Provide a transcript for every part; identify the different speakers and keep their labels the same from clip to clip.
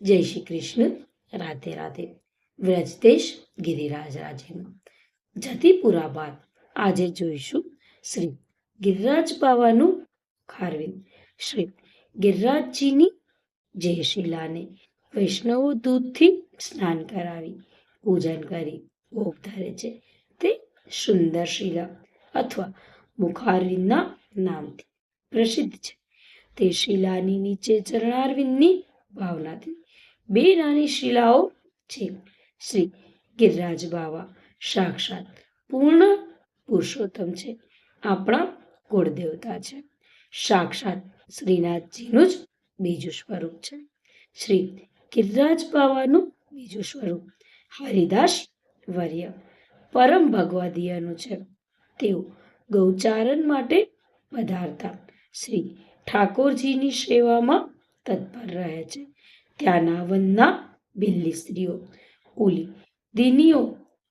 Speaker 1: જય શ્રી કૃષ્ણ. રાધે રાધે. વ્રજદેશ ગિરિરાજ રાજ્યમાં જતીપુરા બાદ આજે જોઈશું શ્રી ગિરિરાજ બાવાનું ખારવી. શ્રી ગિરિરાજજીની જયશિલાને વૈષ્ણવો દૂધથી સ્નાન કરાવી પૂજન કરી ભોગ ધરે છે. તે સુંદર શિલા અથવા મુખારવિંદના નામથી પ્રસિદ્ધ છે. તે શિલાની નીચે ચરણારવિંદની ભાવનાથી બે નાની શિલાઓ છે. શ્રી ગિરિરાજ બાવા સાક્ષાત પૂર્ણ પુરુષોત્તમ છે. આપણા કુળદેવતા છે. સાક્ષાત શ્રીનાથજીનું જ બીજું સ્વરૂપ છે. શ્રી ગિરિરાજ બાવાનું બીજું સ્વરૂપ હરિદાસ વર્ય પરમ ભગવદીયનું છે. તેઓ ગૌચારણ માટે પધારતા શ્રી ઠાકોરજીની સેવામાં તત્પર રહે છે. ત્યાંના વનના બિલ્લી સ્ત્રીઓ કુલી દિનીઓ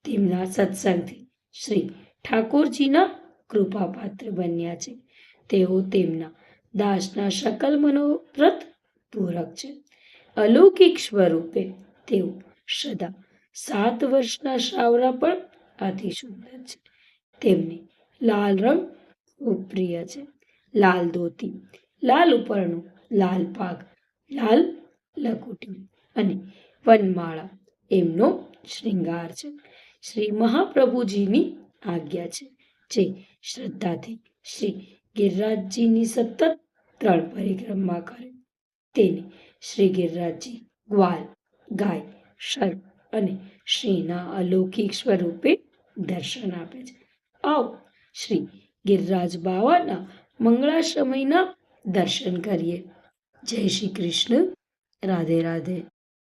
Speaker 1: તેમના સત્સંગથી શ્રી ઠાકોરજીના કૃપાપાત્ર બન્યા છે. તેઓ તેમના દાસના સકલ મનોરથ પૂરક છે. અલૌકિક સ્વરૂપે તેઓ સદા 7 વર્ષના સાવરા પણ અતિ સુંદર છે. તેમને લાલ રંગ ખૂબ પ્રિય છે. લાલ ધોતી, લાલ ઉપરણું, લાલ પાઘ, લાલ લકુટી અને વનમાળા એમનો શ્રૃંગાર છે. શ્રી મહાપ્રભુજીની આજ્ઞા છે. જે શ્રદ્ધાથી શ્રી ગિરિરાજજીની સતત 3 પરિક્રમા કરે તેને શ્રી ગિરિરાજજી ગ્વાલ, ગાય, સર્પ અને સિંહના અલૌકિક સ્વરૂપે દર્શન આપે છે. આવો શ્રી ગિરિરાજ બાવાના મંગળા સમયના દર્શન કરીએ. જય શ્રી કૃષ્ણ. રાધે રાધે.